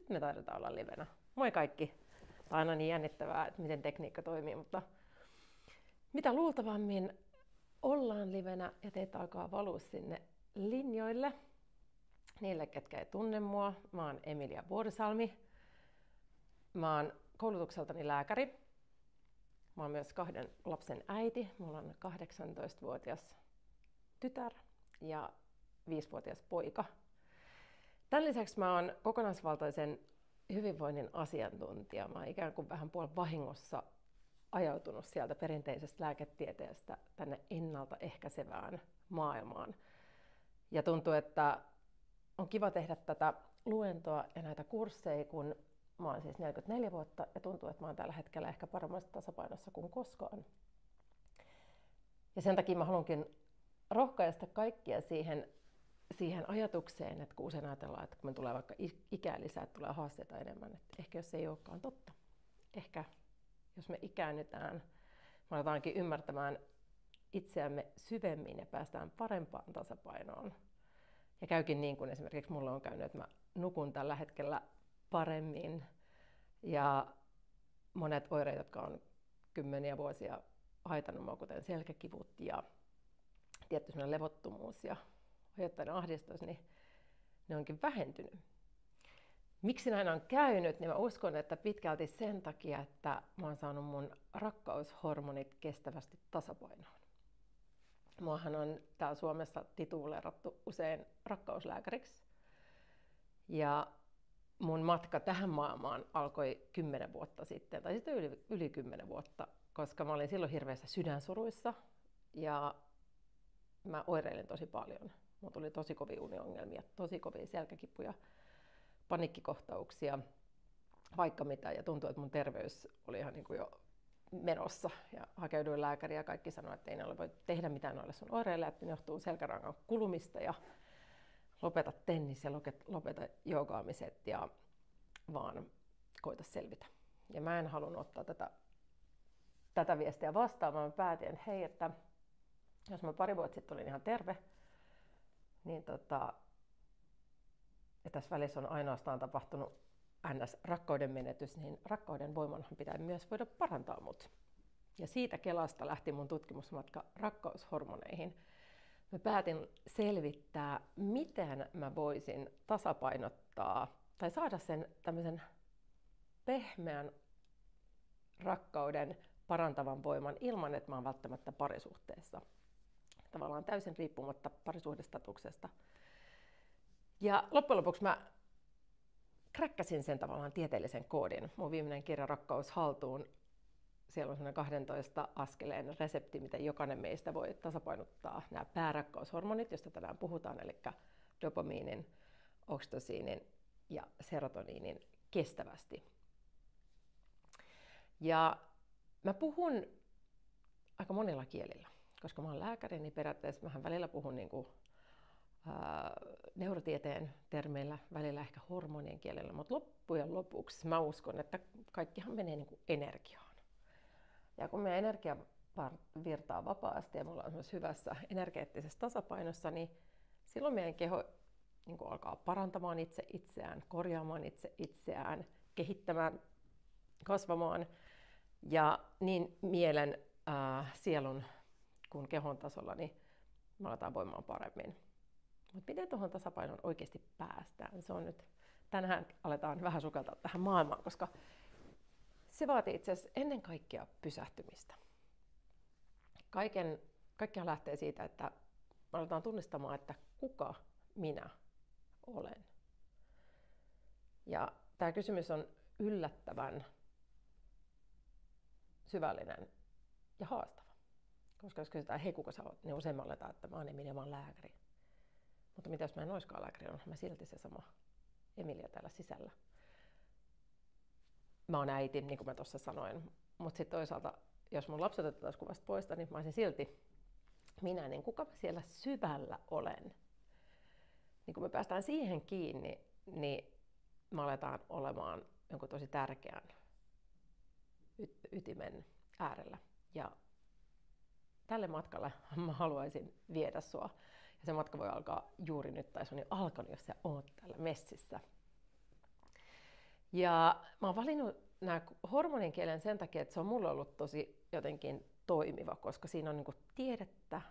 nyt me taidetaan olla livenä. Moi kaikki. Tämä on aina niin jännittävää, että miten tekniikka toimii, mutta mitä luultavammin ollaan livenä ja teitä alkaa valua sinne linjoille. Niille, ketkä ei tunne mua, mä oon Emilia Vuorisalmi. Mä oon koulutukseltani lääkäri. Mä oon myös 2 lapsen äiti. Mulla on 18-vuotias tytär ja 5-vuotias poika. Tämän lisäksi mä oon kokonaisvaltaisen hyvinvoinnin asiantuntija. Mä oon ikään kuin vähän puolen vahingossa ajautunut sieltä perinteisestä lääketieteestä tänne ennaltaehkäisevään maailmaan. Ja tuntuu, että on kiva tehdä tätä luentoa ja näitä kursseja, kun mä oon siis 44 vuotta ja tuntuu, että mä oon tällä hetkellä ehkä paremmassa tasapainossa kuin koskaan. Ja sen takia mä haluankin rohkaista kaikkia siihen ajatukseen, että kun usein ajatellaan, että kun me tulee vaikka ikää lisää, että tulee haasteita enemmän, että ehkä jos se ei olekaan totta. Ehkä jos me ikäännytään, me aletaankin ymmärtämään itseämme syvemmin ja päästään parempaan tasapainoon. Ja käykin niin kuin esimerkiksi mulle on käynyt, että mä nukun tällä hetkellä paremmin ja monet oireet, jotka on kymmeniä vuosia haitannut mua, kuten selkäkivut ja tietty sellainen levottomuus ja ajoittainen ahdistus, niin ne onkin vähentynyt. Miksi näin on käynyt, niin mä uskon, että pitkälti sen takia, että mä oon saanut mun rakkaushormonit kestävästi tasapainoon. Muahan on täällä Suomessa tituleerattu usein rakkauslääkäriksi. Ja mun matka tähän maailmaan alkoi 10 vuotta sitten, tai sitten yli 10 vuotta, koska mä olin silloin hirveässä sydänsuruissa ja mä oireilin tosi paljon. Mulla tuli tosi kovia uniongelmia, tosi kovia selkäkipuja, paniikkikohtauksia, vaikka mitä. Ja tuntui, että mun terveys oli ihan niin kuin jo menossa. Ja hakeuduin lääkäriin ja kaikki sanoivat, että ei ne voi tehdä mitään noille sun oireille, että ne johtuu selkärangan kulumista ja lopeta tennis ja lopeta joogaamiset ja vaan koita selvitä. Ja mä en halunnut ottaa tätä viestiä vastaan, vaan mä päätin, että hei, että jos mä 2 vuotta sitten olin ihan terve, niin ja tässä välissä on ainoastaan tapahtunut NS-rakkauden menetys, niin rakkauden voimanhan pitää myös voida parantaa mut. Ja siitä Kelasta lähti mun tutkimusmatka rakkaushormoneihin. Mä päätin selvittää, miten mä voisin tasapainottaa tai saada sen tämmöisen pehmeän rakkauden parantavan voiman ilman, että mä oon välttämättä parisuhteessa. Tavallaan täysin riippumatta parisuhdestatuksesta. Ja loppujen lopuksi mä kräkkäsin sen tavallaan tieteellisen koodin. Mun viimeinen kirja Rakkaus haltuun. Siellä on sellainen 12 askeleen resepti, miten jokainen meistä voi tasapainottaa nämä päärakkaushormonit, joista tänään puhutaan, eli dopamiinin, oksitosiinin ja serotoniinin kestävästi. Ja mä puhun aika monilla kielillä, koska mä oon lääkäri, niin periaatteessa mähän välillä puhun niin kuin neurotieteen termeillä, välillä ehkä hormonien kielellä, mutta loppujen lopuksi mä uskon, että kaikkihan menee niin kuin energiaan. Ja kun meidän energia virtaa vapaasti ja me ollaan myös hyvässä energeettisessä tasapainossa, niin silloin meidän keho niin kuin alkaa parantamaan itseään, korjaamaan itseään, kehittämään, kasvamaan. Ja niin mielen, sielun kuin kehon tasolla, niin me aletaan voimaan paremmin. Mutta miten tuohon tasapainoon oikeasti päästään? Se on nyt, tänään aletaan vähän sukeltaa tähän maailmaan, koska se vaatii itse asiassa ennen kaikkea pysähtymistä. Kaikkihan lähtee siitä, että aletaan tunnistamaan, että kuka minä olen. Ja tämä kysymys on yllättävän syvällinen ja haastava. Koska jos kysytään, hei kuka sä oot, niin usein me aletaan, että mä oon Emilia, mä oon lääkäri. Mutta mitä jos mä en oiskaan lääkäri, onhan mä silti se sama Emilia täällä sisällä. Mä oon äiti, niin kuin mä tuossa sanoin. Mutta sitten toisaalta, jos mun lapset otettaisiin kuvasta poista, niin mä olisin silti minä, niin kuka mä siellä syvällä olen. Niin kun me päästään siihen kiinni, niin me aletaan olemaan jonkun tosi tärkeän ytimen äärellä. Ja tälle matkalle mä haluaisin viedä sua. Ja se matka voi alkaa juuri nyt, tai se on jo alkanut, jos sä oot täällä messissä. Ja mä oon valinnut nämä hormonin kielen sen takia, että se on mulle ollut tosi jotenkin toimiva, koska siinä on niin kuin tiedettä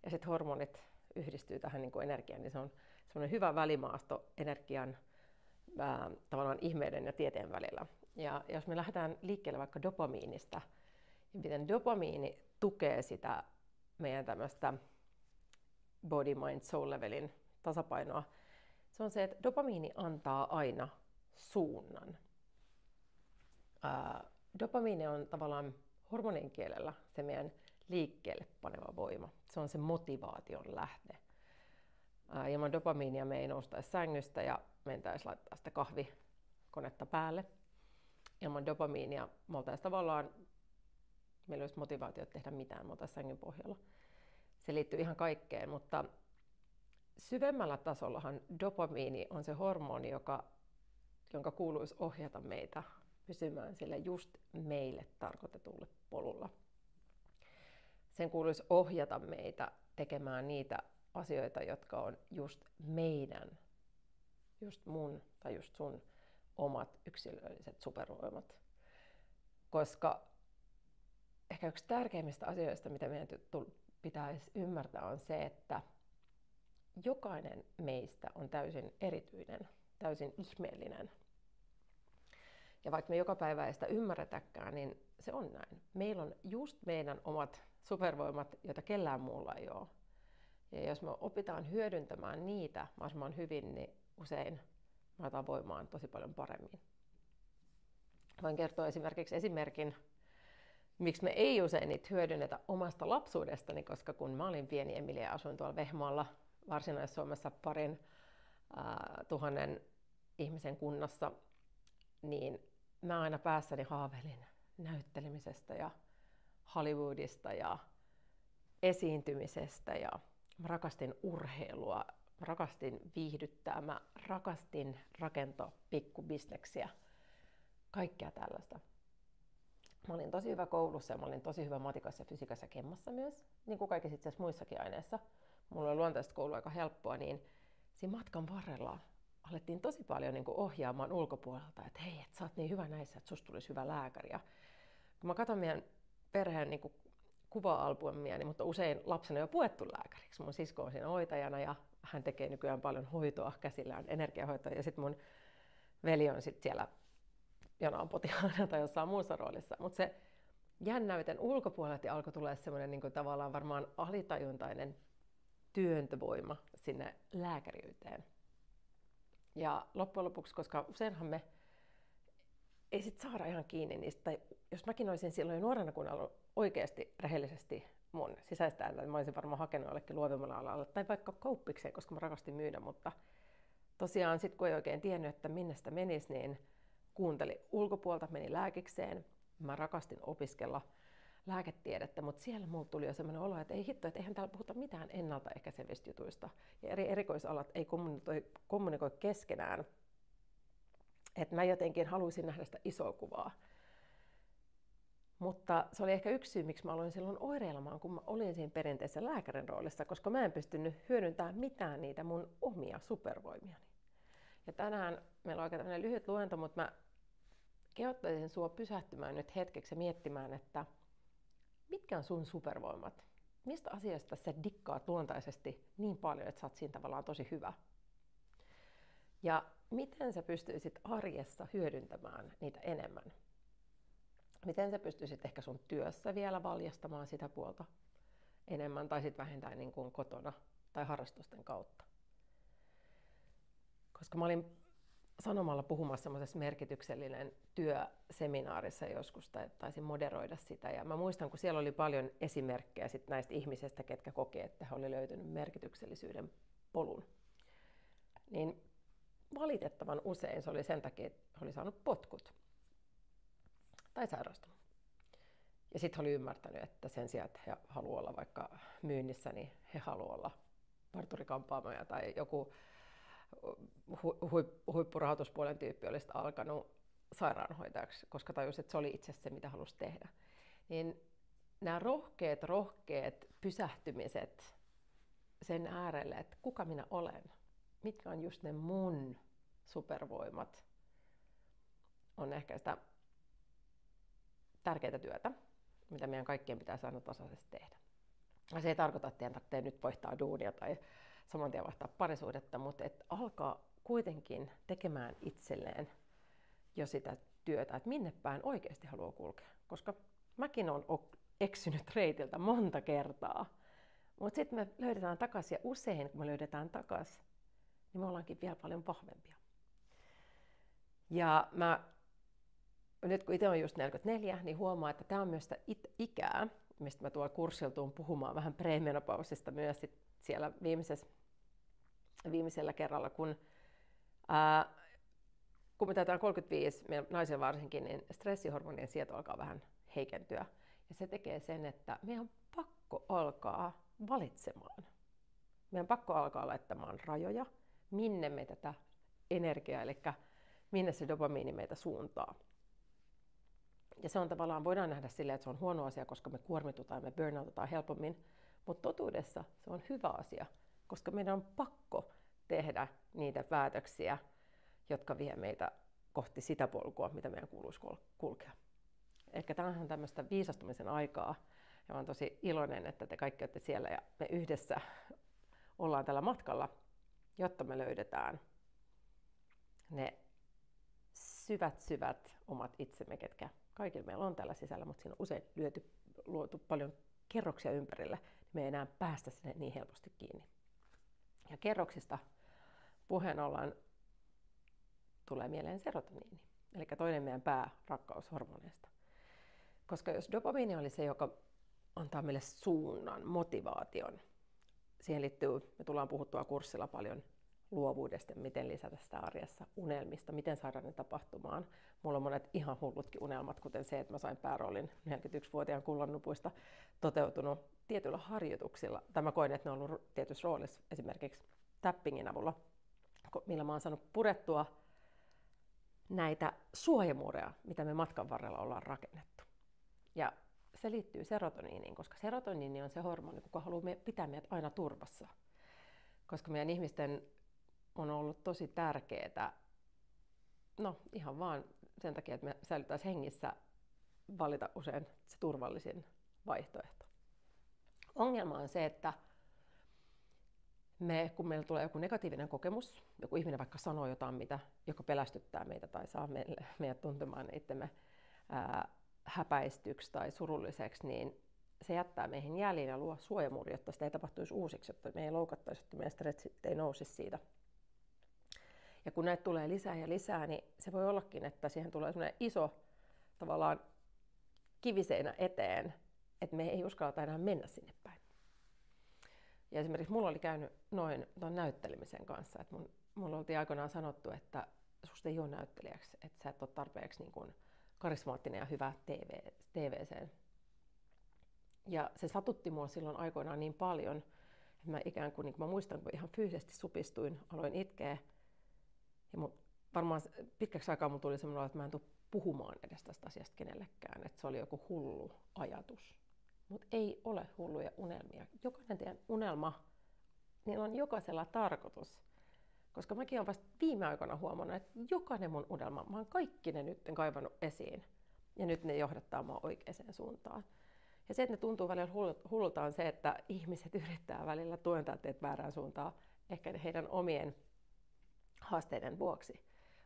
ja sitten hormonit yhdistyy tähän niin kuin energiaan, niin se on semmoinen hyvä välimaasto energian tavallaan ihmeiden ja tieteen välillä. Ja jos me lähdetään liikkeelle vaikka dopamiinista, niin miten dopamiini tukee sitä meidän tämmöistä body, mind, soul levelin tasapainoa, se on se, että dopamiini antaa aina suunnan. Dopamiini on tavallaan hormonin kielellä se meidän liikkeelle paneva voima. Se on se motivaation lähde. Ilman dopamiinia me ei noustaisi sängystä ja mentäisi laittaa sitä kahvikonetta päälle. Ilman dopamiinia me oltaisiin tavallaan, meillä olisi motivaatio tehdä mitään, me oltaisiin sängyn pohjalla. Se liittyy ihan kaikkeen, mutta syvemmällä tasollahan dopamiini on se hormoni, jonka kuuluisi ohjata meitä pysymään sille just meille tarkoitetulle polulla. Sen kuuluisi ohjata meitä tekemään niitä asioita, jotka on just meidän, just mun tai just sun omat yksilölliset supervoimat. Koska ehkä yksi tärkeimmistä asioista, mitä meidän pitäisi ymmärtää, on se, että jokainen meistä on täysin erityinen, täysin ihmeellinen. Ja vaikka me joka päivä ei sitä ymmärretäkään, niin se on näin. Meillä on just meidän omat supervoimat, joita kellään muulla ei ole. Ja jos me opitaan hyödyntämään niitä mahdollisimman hyvin, niin usein me otetaan voimaan tosi paljon paremmin. Voin kertoa esimerkin, miksi me ei usein niitä hyödynnetä omasta lapsuudestani, koska kun mä olin pieni Emilia ja asuin tuolla Vehmaalla Varsinais-Suomessa 2,000 ihmisen kunnassa, niin mä aina päässäni haaveilin näyttelemisestä ja Hollywoodista ja esiintymisestä ja mä rakastin urheilua, mä rakastin viihdyttää, mä rakastin rakentaa pikkubisneksiä, kaikkea tällaista. Mä olin tosi hyvä koulussa ja mä olin tosi hyvä matikassa, fysiikassa ja kemmassa myös, niin kuin kaikissa itse asiassa muissakin aineissa. Mulla oli luontaisesti koulu aika helppoa, niin siinä matkan varrella alettiin tosi paljon niin kuin ohjaamaan ulkopuolelta, että hei, et sä oot niin hyvä näissä, että susta tulisi hyvä lääkäri. Ja kun mä katson meidän perheen niin kuin kuva-albumia, niin mutta usein lapsena jo puettu lääkäriksi. Mun sisko on siinä hoitajana ja hän tekee nykyään paljon hoitoa käsillään, energiahoitoa, ja sitten mun veli on sitten siellä jonain potilaana tai jossain muussa roolissa. Mutta se jännä, miten ulkopuolelta alkoi tulla semmoinen niin kuin tavallaan varmaan alitajuntainen työntövoima sinne lääkäriyteen. Ja loppujen lopuksi, koska useinhan me ei sit saada ihan kiinni niistä, tai jos mäkin olisin silloin jo nuorena, kun ollut oikeasti rehellisesti mun sisäistä ääntä, niin mä olisin varmaan hakenut jollekin luovimmalle alalle, tai vaikka kauppikseen, koska mä rakastin myydä, mutta tosiaan sit kun ei oikein tiennyt, että minne sitä menisi, niin kuunteli ulkopuolta, meni lääkikseen. Mä rakastin opiskella lääketiedettä, mutta siellä mulla tuli jo semmoinen olo, että ei hitto, että eihän täällä puhuta mitään ennaltaehkäisevistä jutuista. Ja eri erikoisalat ei kommunikoi keskenään. Että mä jotenkin haluaisin nähdä sitä isoa kuvaa. Mutta se oli ehkä yksi syy, miksi mä aloin silloin oireilemaan, kun mä olin siinä perinteisessä lääkärin roolissa, koska mä en pystynyt hyödyntämään mitään niitä mun omia supervoimiani. Ja tänään meillä on aika tämmöinen lyhyt luento, mutta mä kehottaisin sua pysähtymään nyt hetkeksi ja miettimään, että mitkä on sun supervoimat? Mistä asiasta sä dikkaat luontaisesti niin paljon, että sä oot siinä tavallaan tosi hyvä? Ja miten sä pystyisit arjessa hyödyntämään niitä enemmän? Miten sä pystyisit ehkä sun työssä vielä valjastamaan sitä puolta enemmän tai sitten vähintään niin kuin kotona tai harrastusten kautta? Koska mä olin sanomalla puhumassa semmoisessa merkityksellinen työseminaarissa joskus, tai taisin moderoida sitä. Ja mä muistan, kun siellä oli paljon esimerkkejä sit näistä ihmisistä, ketkä kokee, että he oli löytynyt merkityksellisyyden polun. Niin valitettavan usein se oli sen takia, että he oli saanut potkut tai sairastunut. Ja sitten he oli ymmärtänyt, että sen sijaan, että he haluavat olla vaikka myynnissä, niin he haluavat olla parturikampaamoja tai joku huippurahoituspuolen tyyppi olisi alkanut sairaanhoitajaksi, koska tajusi, että se oli itse se, mitä halusi tehdä. Niin nämä rohkeat pysähtymiset sen äärelle, että kuka minä olen, mitkä on just ne mun supervoimat, on ehkä sitä tärkeää työtä, mitä meidän kaikkien pitää aina tasaisesti tehdä. Ja se ei tarkoita, että teidän tarvitsee nyt vaihtaa duunia tai saman tien vaihtaa parisuhdetta, mutta että alkaa kuitenkin tekemään itselleen jo sitä työtä, että minne päin oikeasti haluaa kulkea. Koska mäkin olen eksynyt reitiltä monta kertaa, mutta sitten me löydetään takaisin ja usein kun me löydetään takaisin, niin me ollaankin vielä paljon vahvempia. Ja nyt kun itse olen just 44, niin huomaa, että tämä on myös sitä ikää, mistä mä tuolla kurssilla tuun puhumaan vähän premenopausista myös siellä viimeisellä kerralla, kun me täytetään 35, naisilla varsinkin, niin stressihormonien sieto alkaa vähän heikentyä. Ja se tekee sen, että meidän on pakko alkaa valitsemaan. Meidän on pakko alkaa laittamaan rajoja, minne me tätä energiaa, eli minne se dopamiini meitä suuntaa. Ja se on tavallaan, voidaan nähdä silleen, että se on huono asia, koska me kuormitutaan, me burnoutetaan helpommin, mutta totuudessa se on hyvä asia, koska meidän on pakko tehdä niitä päätöksiä, jotka vie meitä kohti sitä polkua, mitä meidän kuuluisi kulkea. Ehkä tämä on tämmöistä viisastumisen aikaa, ja olen tosi iloinen, että te kaikki olette siellä ja me yhdessä ollaan tällä matkalla, jotta me löydetään ne syvät omat itsemme, ketkä kaikilla meillä on täällä sisällä, mutta siinä on usein luotu paljon kerroksia ympärille, niin me ei enää päästä sinne niin helposti kiinni. Ja kerroksista puheen ollaan tulee mieleen serotoniini, eli toinen meidän päärakkaushormoneista. Koska jos dopamiini oli se, joka antaa meille suunnan, motivaation, siihen liittyy, me tullaan puhuttua kurssilla paljon luovuudesta, miten lisätä sitä arjessa, unelmista, miten saada ne tapahtumaan. Mulla on monet ihan hullutkin unelmat, kuten se, että mä sain pääroolin 41-vuotiaan kullannupuista toteutunut tietyillä harjoituksilla. Tai mä koin, että ne on ollut tietyssä roolissa, esimerkiksi tappingin avulla, millä mä oon saanut purettua näitä suojamuureja, mitä me matkan varrella ollaan rakennettu. Ja se liittyy serotoniiniin, koska serotoniini on se hormoni, joka haluaa pitää meidät aina turvassa. Koska meidän ihmisten on ollut tosi tärkeää, ihan vaan sen takia, että me säilyttäisiin hengissä, valita usein se turvallisin vaihtoehto. Ongelma on se, että kun meillä tulee joku negatiivinen kokemus, joku ihminen vaikka sanoo jotain, joka pelästyttää meitä tai saa meidät tuntemaan itsemme häpäistyksi tai surulliseksi, niin se jättää meihin jäljen ja luo suojamuuri, jotta sitä ei tapahtuisi uusiksi, jotta me ei loukattaisi, jotta meidän stressit ei nousisi siitä. Ja kun näitä tulee lisää ja lisää, niin se voi ollakin, että siihen tulee sellainen iso tavallaan kiviseinä eteen, että me ei uskalleta enää mennä sinne päin. Ja esimerkiksi mulla oli käynyt noin tuon näyttelemisen kanssa, että mulla oltiin aikoinaan sanottu, että susta ei ole näyttelijäksi, että sä et ole tarpeeksi niin kuin karismaattinen ja hyvä TV:seen. Ja se satutti mua silloin aikoinaan niin paljon, että mä ikään kuin, mä muistan, kun ihan fyysisesti supistuin, aloin itkeä. Ja varmaan pitkäksi aikaa mulla tuli semmoinen, että mä en tule puhumaan edes tästä asiasta kenellekään, että se oli joku hullu ajatus. Mutta ei ole hulluja unelmia. Jokainen teidän unelma, niillä on jokaisella tarkoitus. Koska mäkin olen vasta viime aikoina huomannut, että jokainen mun unelma, mä oon kaikki ne nyt kaivannut esiin. Ja nyt ne johdattaa mua oikeaan suuntaan. Ja se, että ne tuntuu välillä hullulta, on se, että ihmiset yrittää välillä tuentaa teitä väärään suuntaan, ehkä heidän omien haasteiden vuoksi.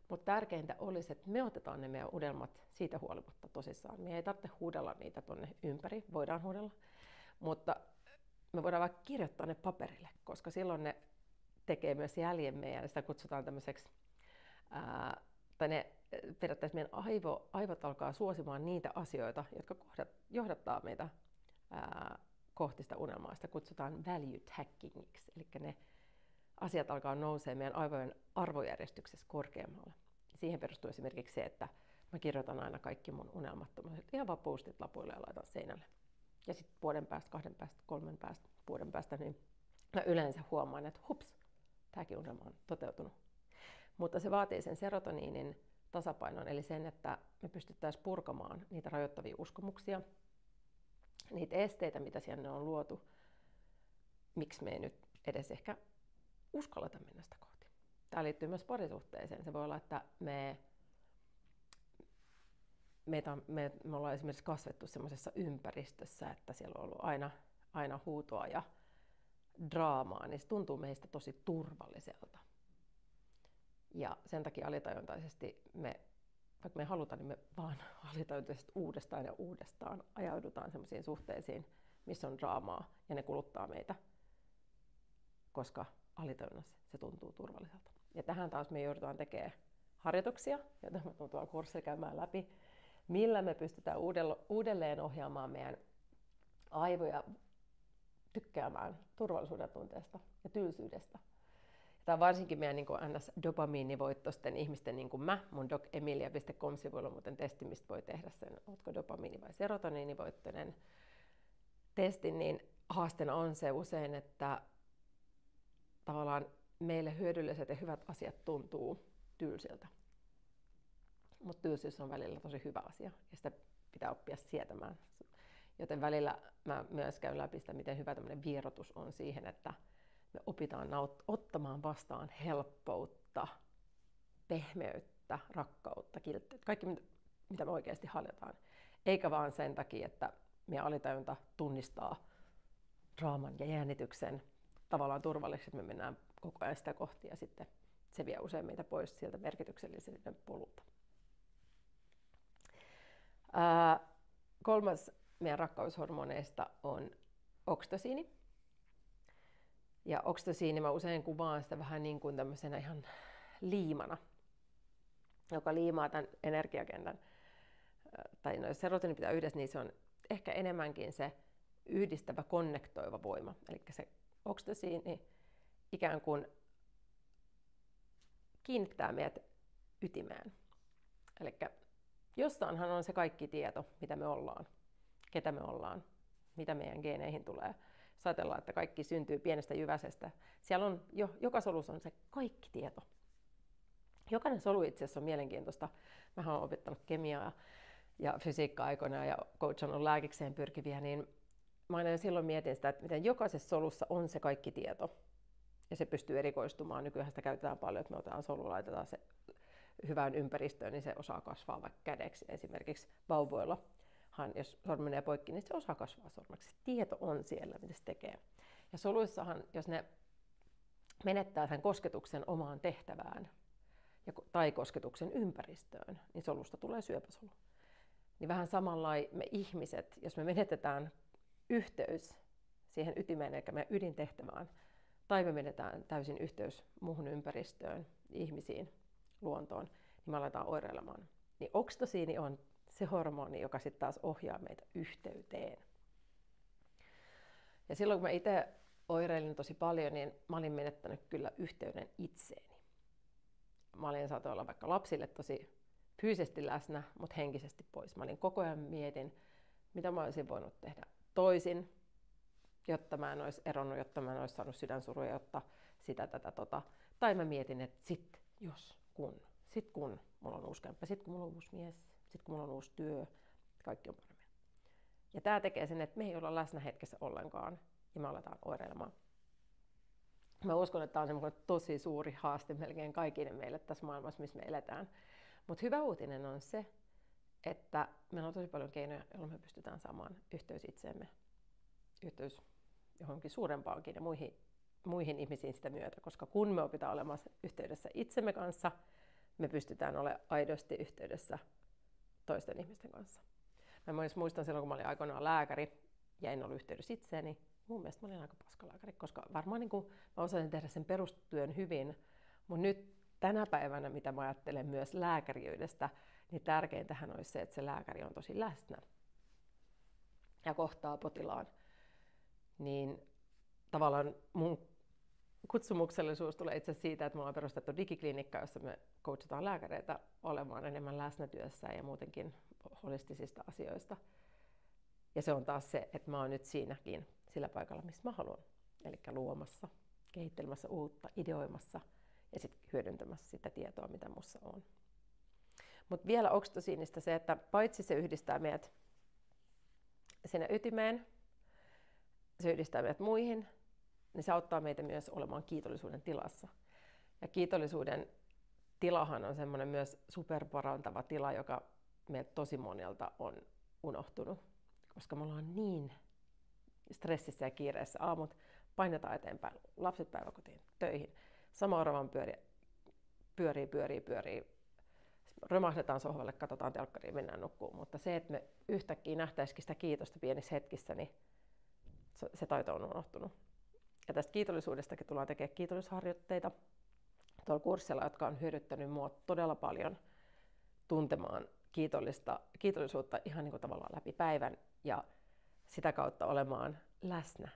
Mutta tärkeintä olisi, että me otetaan ne meidän unelmat siitä huolimatta tosissaan. Me ei tarvitse huudella niitä tuonne ympäri, voidaan huudella, mutta me voidaan vaikka kirjoittaa ne paperille, koska silloin ne tekee myös jäljen meidän, sitä kutsutaan tämmöiseksi, tai ne periaatteessa meidän aivot alkaa suosimaan niitä asioita, jotka johdattaa meitä kohti sitä unelmaa. Sitä kutsutaan value taggingiksi, eli ne asiat alkaa nousee meidän aivojen arvojärjestyksessä korkeammalle. Siihen perustuu esimerkiksi se, että mä kirjoitan aina kaikki mun unelmat ihan vaan postit lapuille ja laitan seinälle. Ja sitten vuoden päästä, 2 päästä, 3 päästä, vuoden päästä, niin mä yleensä huomaan, että hups, tämäkin unelma on toteutunut. Mutta se vaatii sen serotoniinin tasapainon, eli sen, että me pystyttäisiin purkamaan niitä rajoittavia uskomuksia, niitä esteitä, mitä siellä on luotu, miksi me ei nyt edes ehkä uskalleta mennä sitä kohti. Tämä liittyy myös parisuhteeseen. Se voi olla, että me ollaan esimerkiksi kasvettu semmoisessa ympäristössä, että siellä on ollut aina huutoa ja draamaa, niin se tuntuu meistä tosi turvalliselta. Ja sen takia alitajuntaisesti vaikka me ei haluta, niin me vaan alitajuntaisesti uudestaan ja uudestaan ajaudutaan semmoisiin suhteisiin, missä on draamaa ja ne kuluttaa meitä, koska alitajunnassa se tuntuu turvalliselta. Ja tähän taas me joudutaan tekemään harjoituksia, joita me tullaan kurssilla käymään läpi, millä me pystytään uudelleen ohjaamaan meidän aivoja tykkäämään turvallisuuden tunteesta ja tylsyydestä. Tämä on varsinkin meidän niin NS-dopamiinivoittoisten ihmisten, niin kuin mä, mun docemilia.com-sivuilla on muuten testi, mistä voi tehdä sen, ootko dopamiini- vai serotoniinivoittoinen testi, niin haasteena on se usein, että tavallaan meille hyödylliset ja hyvät asiat tuntuu tylsiltä. Mutta tylsyys on välillä tosi hyvä asia ja sitä pitää oppia sietämään. Joten välillä mä myös käyn läpi sitä, miten hyvä tämmöinen vierotus on siihen, että me opitaan ottamaan vastaan helppoutta, pehmeyttä, rakkautta, kiltteyttä, kaikki mitä me oikeasti halutaan. Eikä vaan sen takia, että meidän alitajunta tunnistaa draaman ja jännityksen tavallaan turvalliseksi, että me mennään koko ajan sitä kohti ja sitten se vie usein meitä pois sieltä merkityksellisyyden polulta. Kolmas meidän rakkaushormoneista on oksitosiini. Ja oksitosiini mä usein kuvaan sitä vähän niin kuin tämmöisenä ihan liimana, joka liimaa tämän energiakentän. Tai no, jos serotoniini pitää yhdessä, niin se on ehkä enemmänkin se yhdistävä, konnektoiva voima. Eli se oksitosiini ikään kuin kiinnittää meidät ytimeen. Eli jossainhan on se kaikki tieto, mitä me ollaan, ketä me ollaan, mitä meidän geeneihin tulee. Jos ajatellaan, että kaikki syntyy pienestä jyväsestä, siellä on joka solussa on se kaikki tieto. Jokainen solu itse asiassa on mielenkiintoista. Mä oon opettanut kemiaa ja fysiikkaa aikoinaan ja coachannut lääkikseen pyrkiviä, niin mä aina silloin mietin sitä, että miten jokaisessa solussa on se kaikki tieto. Ja se pystyy erikoistumaan. Nykyään sitä käytetään paljon, että me otetaan solu, laitetaan se hyvään ympäristöön, niin se osaa kasvaa vaikka kädeksi. Esimerkiksi vauvoilla, jos sormi menee poikki, niin se osaa kasvaa sormeksi. Se tieto on siellä, mitä se tekee. Ja soluissahan, jos ne menettää sen kosketuksen omaan tehtävään tai kosketuksen ympäristöön, niin solusta tulee syöpäsolu. Niin vähän samanlainen me ihmiset, jos me menetetään yhteys siihen ytimeen, eli meidän ydintehtävään, tai me menetään täysin yhteys muuhun ympäristöön, ihmisiin, luontoon, niin me aletaan oireilemaan. Niin oksitosiini on se hormoni, joka sitten taas ohjaa meitä yhteyteen. Ja silloin kun mä itse oireilin tosi paljon, niin mä olin menettänyt kyllä yhteyden itseeni. Mä olin saatu olla vaikka lapsille tosi fyysisesti läsnä, mutta henkisesti pois. Mä olin koko ajan mietin, mitä mä olisin voinut tehdä toisin, jotta mä en olisi eronnut, jotta mä en olisi saanut sydänsuruja, jotta sitä, tätä. Tai mä mietin, että sit kun mulla on uusi kämppä, sit kun mulla on uusi mies, sit kun mulla on uusi työ, kaikki on paremmin. Ja tää tekee sen, että me ei olla läsnä hetkessä ollenkaan ja me aletaan oireilemaan. Mä uskon, että tää on semmoinen tosi suuri haaste melkein kaikille meille tässä maailmassa, missä me eletään. Mutta hyvä uutinen on se, että meillä on tosi paljon keinoja, joilla me pystytään saamaan yhteys itseemme, yhteys johonkin suurempaankin ja muihin ihmisiin sitä myötä, koska kun me opitaan olemaan yhteydessä itsemme kanssa, me pystytään olemaan aidosti yhteydessä toisten ihmisten kanssa. Mä muistan silloin, kun mä olin aikoinaan lääkäri ja en ollut yhteydessä itseeni, mun mielestä mä olin aika paskalääkäri, koska varmaan niin kuin mä osasin tehdä sen perustyön hyvin, mutta nyt tänä päivänä, mitä mä ajattelen myös lääkäriydestä, niin tärkeintähän olisi se, että se lääkäri on tosi läsnä ja kohtaa potilaan. Niin tavallaan mun kutsumuksellisuus tulee itse siitä, että me ollaan perustettu digiklinikka, jossa me coachataan lääkäreitä olemaan enemmän läsnätyössä ja muutenkin holistisista asioista. Ja se on taas se, että mä oon nyt siinäkin sillä paikalla, missä mä haluan. Eli luomassa, kehittelemässä uutta, ideoimassa ja sitten hyödyntämässä sitä tietoa, mitä mussa on. Mutta vielä oksitosiinista se, että paitsi se yhdistää meidät sinne ytimeen, se yhdistää meidät muihin, niin se auttaa meitä myös olemaan kiitollisuuden tilassa. Ja kiitollisuuden tilahan on semmoinen myös superparantava tila, joka meiltä tosi monelta on unohtunut, koska me ollaan niin stressissä ja kiireessä. Aamut painetaan eteenpäin, lapset päiväkotiin, töihin. Sama oravan pyörii. Romahdetaan sohvalle, katsotaan telkkaria, mennään nukkumaan. Mutta se, että me yhtäkkiä nähtäisikin sitä kiitosta pienissä hetkissä, niin se taito on unohtunut. Ja tästä kiitollisuudestakin tullaan tekemään kiitollisuusharjoitteita tuolla kurssilla, jotka on hyödyttänyt mua todella paljon tuntemaan kiitollisuutta ihan niin kuin tavallaan läpi päivän ja sitä kautta olemaan läsnä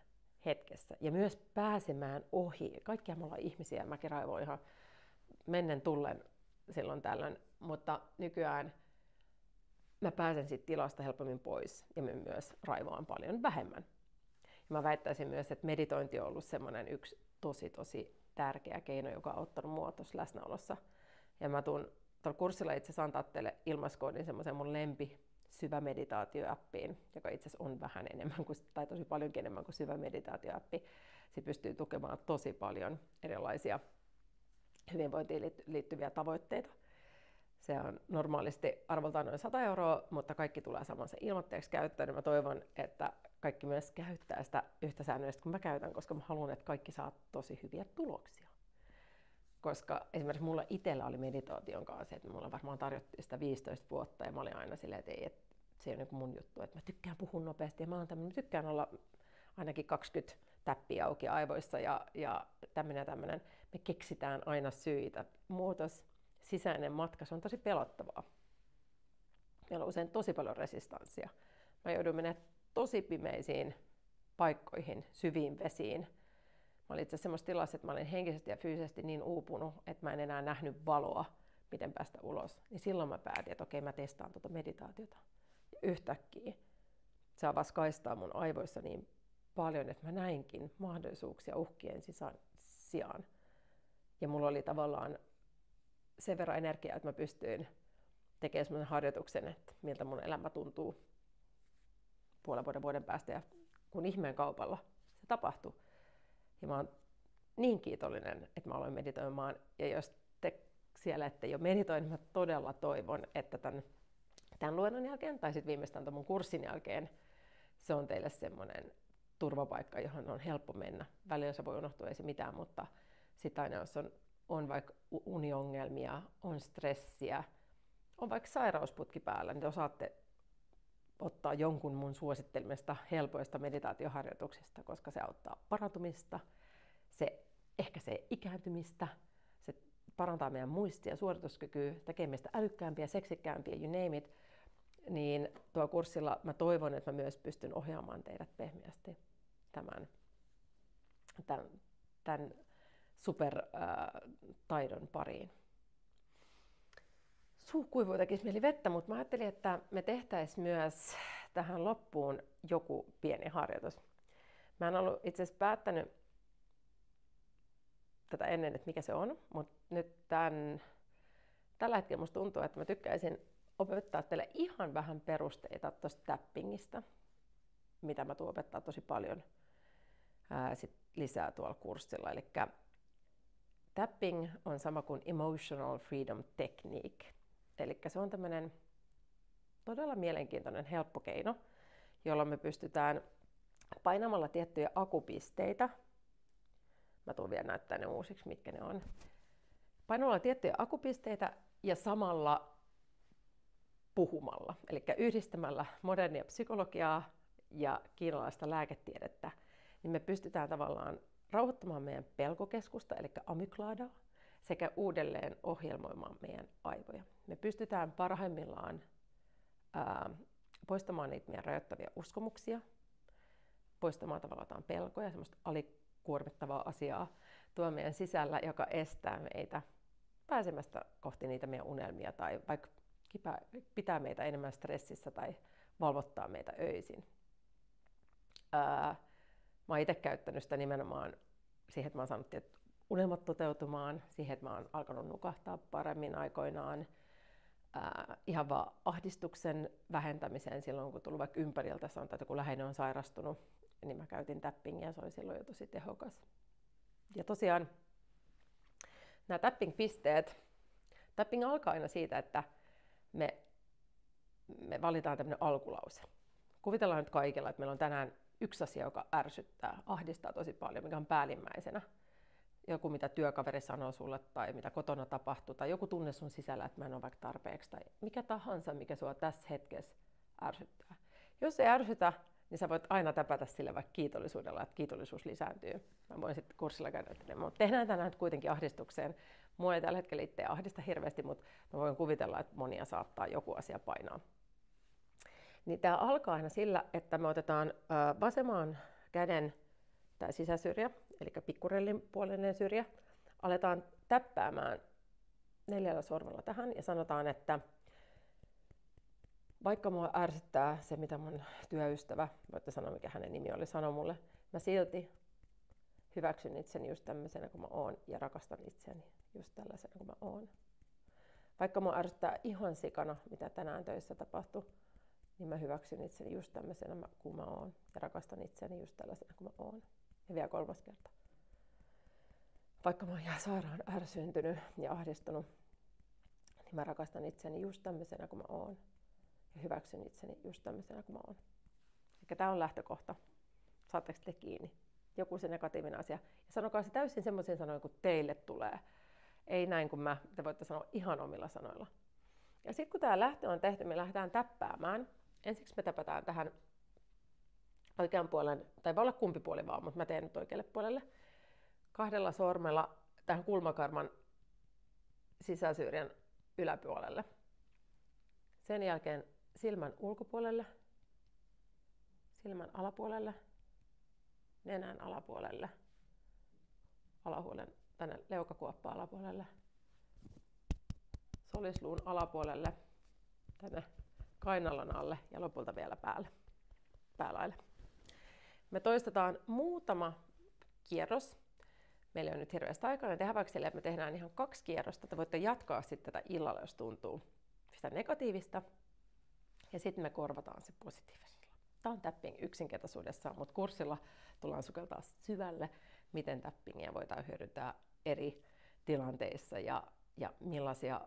hetkessä ja myös pääsemään ohi. Kaikkia me ollaan ihmisiä, mäkin raivoin ihan mennen tullen silloin tällöin, mutta nykyään mä pääsen siitä tilasta helpommin pois ja mä myös raivoan paljon vähemmän. Ja mä väittäisin myös, että meditointi on ollut semmoinen yksi tosi tärkeä keino, joka on ottanut mua tuossa läsnäolossa. Ja mä tuun tuolla kurssilla itse asiassa antaa teille ilmaiskoodin semmoisen mun lempi syvämeditaatioappiin, joka itse asiassa on vähän enemmän kuin, tai tosi paljonkin enemmän kuin syvämeditaatioappi. Se pystyy tukemaan tosi paljon erilaisia hyvinvointiin liittyviä tavoitteita. Se on normaalisti arvoltaan noin 100 €, mutta kaikki tulee samassa ilmoitteeksi käyttöön. Mä toivon, että kaikki myös käyttää sitä yhtä säännöllistä kuin mä käytän, koska mä haluan, että kaikki saa tosi hyviä tuloksia. Koska esimerkiksi mulla itsellä oli meditaation kanssa, että mulla varmaan tarjottiin sitä 15 vuotta ja mä olin aina silleen, että ei, että se on niin mun juttu, että mä tykkään puhua nopeasti ja mä tykkään olla ainakin 20 täppiä auki aivoissa ja tämmöinen. Me keksitään aina syitä. Muutos, sisäinen matka, se on tosi pelottavaa. Meillä on usein tosi paljon resistanssia. Mä joudun menemään tosi pimeisiin paikkoihin, syviin vesiin. Mä olin itse asiassa semmoisessa tilassa, että mä olin henkisesti ja fyysisesti niin uupunut, että mä en enää nähnyt valoa, miten päästä ulos. Niin silloin mä päätin, että okei, mä testaan tuota meditaatiota. Ja yhtäkkiä se avasi kaistaa mun aivoissa niin paljon, että mä näinkin mahdollisuuksia uhkien sijaan. Ja mulla oli tavallaan sen verran energiaa, että mä pystyin tekemään semmoisen harjoituksen, että miltä mun elämä tuntuu vuoden päästä. Ja kun ihmeen kaupalla se tapahtui. Ja mä oon niin kiitollinen, että mä aloin meditoimaan. Ja jos te siellä ette jo meditoi, niin mä todella toivon, että tämän luennon jälkeen tai sitten viimeistään tämän mun kurssin jälkeen se on teille semmoinen turvapaikka, johon on helppo mennä. Välillä se voi unohtua, ei se mitään, mutta sitten aina jos on vaikka uniongelmia, on stressiä, on vaikka sairausputki päällä, niin te osaatte ottaa jonkun mun suosittelemista helpoista meditaatioharjoituksista, koska se auttaa parantumista, se ehkäisee ikääntymistä, se parantaa meidän muistia ja suorituskykyä, tekee meistä älykkäämpiä, seksikkäämpiä, you name it. Niin tuo kurssilla mä toivon, että mä myös pystyn ohjaamaan teidät pehmeästi tämän supertaidon pariin. Suukuivu tekisi mieli vettä, mutta mä ajattelin, että me tehtäisiin myös tähän loppuun joku pieni harjoitus. Mä en ollut itse asiassa päättänyt tätä ennen, että mikä se on, mutta nyt tällä hetkellä musta tuntuu, että mä tykkäisin opettaa teille ihan vähän perusteita tuosta tappingista, mitä mä tuun opettaa tosi paljon sit lisää tuolla kurssilla. Eli tapping on sama kuin emotional freedom technique. Eli se on tämmöinen todella mielenkiintoinen helppo keino, jolla me pystytään painamalla tiettyjä akupisteitä. Mä tuun vielä näyttää ne uusiksi, mitkä ne on. Painamalla tiettyjä akupisteitä ja samalla puhumalla. Eli yhdistämällä modernia psykologiaa ja kiinalaista lääketiedettä, niin me pystytään tavallaan rauhoittamaan meidän pelkokeskusta, eli amygdalaa, sekä uudelleen ohjelmoimaan meidän aivoja. Me pystytään parhaimmillaan poistamaan niitä meidän rajoittavia uskomuksia, poistamaan tavallaan jotain pelkoja, semmoista alikuormittavaa asiaa tuo meidän sisällä, joka estää meitä pääsemästä kohti niitä meidän unelmia tai vaikka pitää meitä enemmän stressissä tai valvottaa meitä öisin. Mä oon itse käyttänyt sitä nimenomaan siihen, että mä oon saanut unelmat toteutumaan, siihen, että mä oon alkanut nukahtaa paremmin aikoinaan, ihan vaan ahdistuksen vähentämiseen silloin, kun tuli vaikka ympäriltä, sanotaan, että joku läheinen on sairastunut, niin mä käytin tappingia, se oli silloin jo tosi tehokas. Ja tosiaan nämä tapping-pisteet, tapping alkaa aina siitä, että me me valitaan tämmöinen alkulause. Kuvitellaan nyt kaikilla, että meillä on tänään yksi asia, joka ärsyttää, ahdistaa tosi paljon, mikä on päällimmäisenä. Joku, mitä työkaveri sanoo sulle tai mitä kotona tapahtuu, tai joku tunne sun sisällä, että mä en ole vaikka tarpeeksi, tai mikä tahansa, mikä sua tässä hetkessä ärsyttää. Jos ei ärsytä, niin sä voit aina täpätä sille vaikka kiitollisuudella, että kiitollisuus lisääntyy. Mä voin sitten kurssilla käydä, mutta tehdään tänään nyt kuitenkin ahdistukseen. Mua ei tällä hetkellä itse ahdista hirveästi, mutta mä voin kuvitella, että monia saattaa joku asia painaa. Niin tää alkaa aina sillä, että me otetaan vasemman käden tää sisäsyrjä, eli pikkurellin puolinen syrjä, aletaan täppäämään 4 sormella tähän ja sanotaan, että vaikka mua ärsyttää se, mitä mun työystävä, voitte sanoa mikä hänen nimi oli, sanoi mulle, mä silti hyväksyn itseni just tämmöisenä kuin mä oon ja rakastan itseni just tällaisena kuin mä oon. Vaikka mua ärsyttää ihan sikana, mitä tänään töissä tapahtui, niin mä hyväksyn itseni just tämmöisenä kuin mä oon ja rakastan itseni just tällaisena kuin mä oon. Ja vielä 3. kerta. Vaikka mä oon ihan sairaan ärsyntynyt ja ahdistunut, niin mä rakastan itseni just tämmöisenä kuin mä oon. Ja hyväksyn itseni just tämmöisenä kuin mä oon. Eli tää on lähtökohta. Saatteko te kiinni? Joku se negatiivinen asia. Ja sanokaa se täysin semmoisen sanoin, kun teille tulee. Ei näin kuin mä, te voitte sanoa ihan omilla sanoilla. Ja sitten kun tää lähtö on tehty, me lähdetään täppäämään. Ensiksi me täpätään tähän oikean puolen, tai voi olla kumpi puoli vaan, mutta mä teen nyt oikealle puolelle. 2 sormella tähän kulmakarman sisäsyrjän yläpuolelle. Sen jälkeen silmän ulkopuolelle, silmän alapuolelle, nenän alapuolelle, alahuolen tänne leukakuoppa alapuolelle, solisluun alapuolelle, tänne kainalon alle ja lopulta vielä päälaille. Me toistetaan muutama kierros. Meillä on nyt hirveästi aikaa, niin tehdään vaikka sille, että me tehdään ihan 2 kierrosta. Te voitte jatkaa sitten tätä illalla, jos tuntuu sitä negatiivista. Ja sitten me korvataan se positiivisella. Tämä on tapping yksinkertaisuudessaan, mutta kurssilla tullaan sukeltaa syvälle, miten tappingia voidaan hyödyntää eri tilanteissa ja millaisia,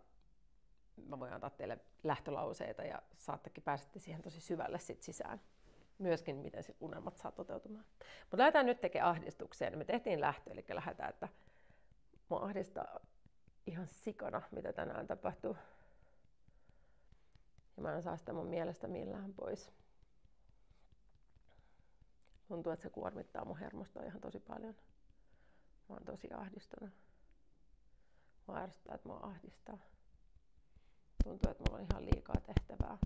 mä voin antaa teille lähtölauseita ja pääsette siihen tosi syvälle sit sisään. Myöskin miten unelmat saa toteutumaan. Mutta lähdetään nyt tekemään ahdistukseen. Me tehtiin lähtö, eli lähdetään, että mua ahdistaa ihan sikana, mitä tänään tapahtuu. Ja mä en saa sitä mun mielestä millään pois. Tuntuu, että se kuormittaa mun hermostoa ihan tosi paljon. Mä oon tosi ahdistunut. Mua ärsyttää, että mua ahdistaa. Tuntuu, että mulla on ihan liikaa tehtävää.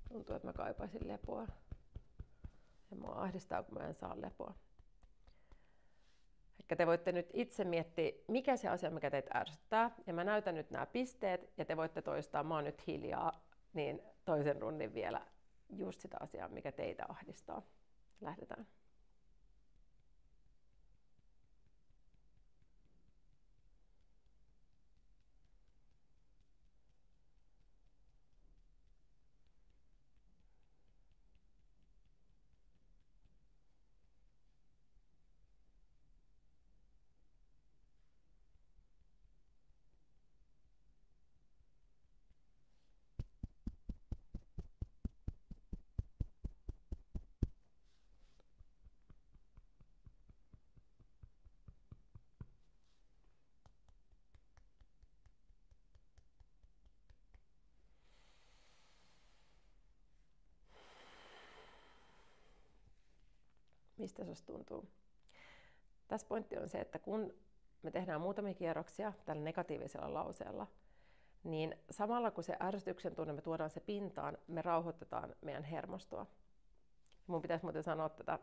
Tuntuu, että mä kaipaisin lepoa. Ja mua ahdistaa, kun mä en saa lepoa. Ehkä te voitte nyt itse miettiä, mikä se asia, mikä teitä ärsyttää. Ja mä näytän nyt nämä pisteet, ja te voitte toistaa, mä oon nyt hiljaa, niin toisen runnin vielä just sitä asiaa, mikä teitä ahdistaa. Lähdetään. Mistä susta tuntuu? Tässä pointti on se, että kun me tehdään muutamia kierroksia tällä negatiivisella lauseella, niin samalla kun se ärsytyksen tunne, me tuodaan se pintaan, me rauhoitetaan meidän hermostoa. Mun pitäisi muuten sanoa tätä,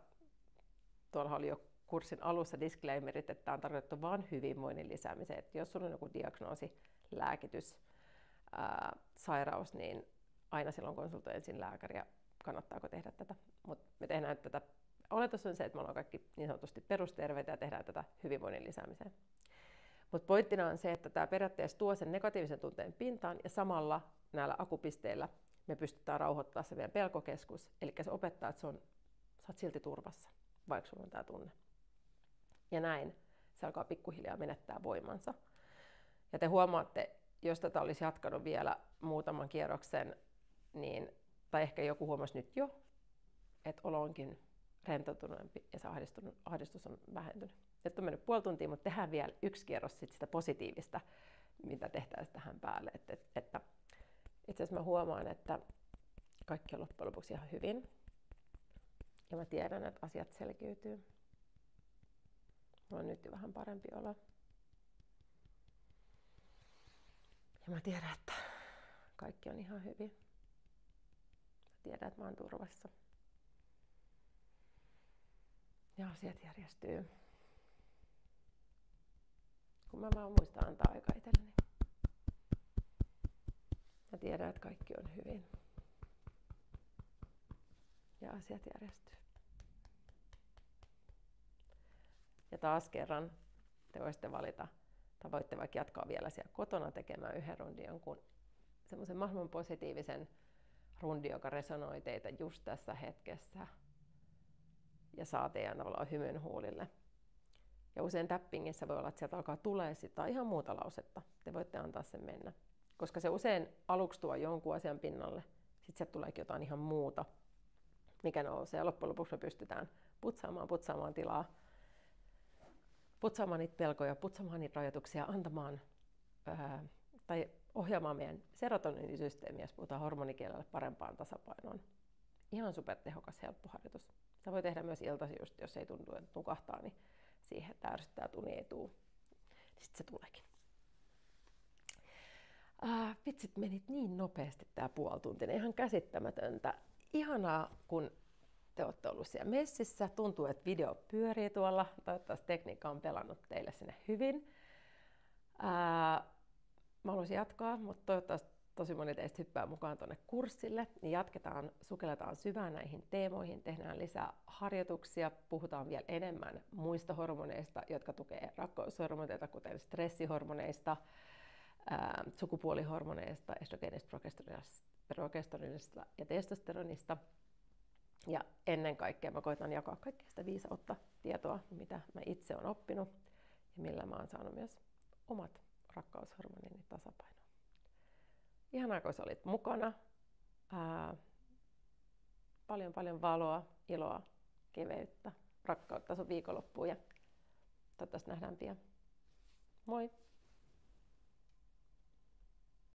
tuolla oli jo kurssin alussa disclaimerit, että tämä on tarkoitettu vain hyvinvoinnin lisäämiseen. Että jos sulla on joku diagnoosi, lääkitys, sairaus, niin aina silloin konsultoi ensin lääkäriä, kannattaako tehdä tätä. Mutta me tehdään tätä. Oletus on se, että me ollaan kaikki niin sanotusti perusterveitä ja tehdään tätä hyvinvoinnin lisäämiseen. Mutta pointtina on se, että tämä periaatteessa tuo sen negatiivisen tunteen pintaan ja samalla näillä akupisteillä me pystytään rauhoittamaan se meidän pelkokeskus. Eli se opettaa, että sä oot silti turvassa, vaikka sulla on tämä tunne. Ja näin se alkaa pikkuhiljaa menettää voimansa. Ja te huomaatte jos tätä olisi jatkanut vielä muutaman kierroksen, niin, tai ehkä joku huomasi nyt jo, että olo onkin rentoutuneempi ja se ahdistus on vähentynyt. Nyt on mennyt puoli tuntia, mutta tehdään vielä yksi kierros sitä positiivista, mitä tehtäisiin tähän päälle. Että itse asiassa mä huomaan, että kaikki on loppujen lopuksi ihan hyvin. Ja mä tiedän, että asiat selkiytyy. Mulla on nyt jo vähän parempi olo. Ja mä tiedän, että kaikki on ihan hyvin. Mä tiedän, että mä oon turvassa. Ja asiat järjestyy. Kun mä vaan muistan antaa aika itselleni. Mä tiedän, että kaikki on hyvin. Ja asiat järjestyy. Ja taas kerran te voisitte valita, tai voitte vaikka jatkaa vielä siellä kotona tekemään yhden rundin jonkun semmoisen mahdollisimman positiivisen rundin, joka resonoi teitä just tässä hetkessä ja saa teidän tavallaan hymyn huulille. Ja usein tappingissa voi olla, että sieltä alkaa tulee sitä ihan muuta lausetta. Te voitte antaa sen mennä. Koska se usein aluksi tuo jonkun asian pinnalle, sitten sieltä tuleekin jotain ihan muuta, mikä nousee. Ja loppujen lopuksi me pystytään putsaamaan tilaa, putsaamaan niitä pelkoja, putsaamaan niitä rajoituksia, antamaan tai ohjaamaan meidän serotoniinisysteemiä, jos puhutaan hormonikielellä, parempaan tasapainoon. Ihan supertehokas, helppo harjoitus. Sitä voi tehdä myös iltaisin, just jos ei tuntu, että nukahtaa, niin siihen, että ärsyttää, että uni ei tule. Sitten se tuleekin. Vitsit, menit niin nopeasti tää puolituntinen, ihan käsittämätöntä. Ihanaa, kun te olette ollut siellä messissä. Tuntuu, että video pyörii tuolla. Toivottavasti tekniikka on pelannut teille sinne hyvin. Mä haluaisin jatkaa, mutta toivottavasti tosi moni teistä hyppää mukaan tuonne kurssille. Niin jatketaan, sukelletaan syvään näihin teemoihin, tehdään lisää harjoituksia, puhutaan vielä enemmän muista hormoneista, jotka tukee rakkaushormoneita, kuten stressihormoneista, sukupuolihormoneista, estrogeenista, progesteronista ja testosteronista. Ja ennen kaikkea mä koitan jakaa kaikkea sitä viisautta, tietoa, mitä mä itse olen oppinut ja millä mä oon saanut myös omat rakkaushormonini tasapainoon. Ihanaa, kun sä olit mukana. Paljon valoa, iloa, keveyttä, rakkautta sun viikonloppuun ja toivottavasti nähdään pian. Moi!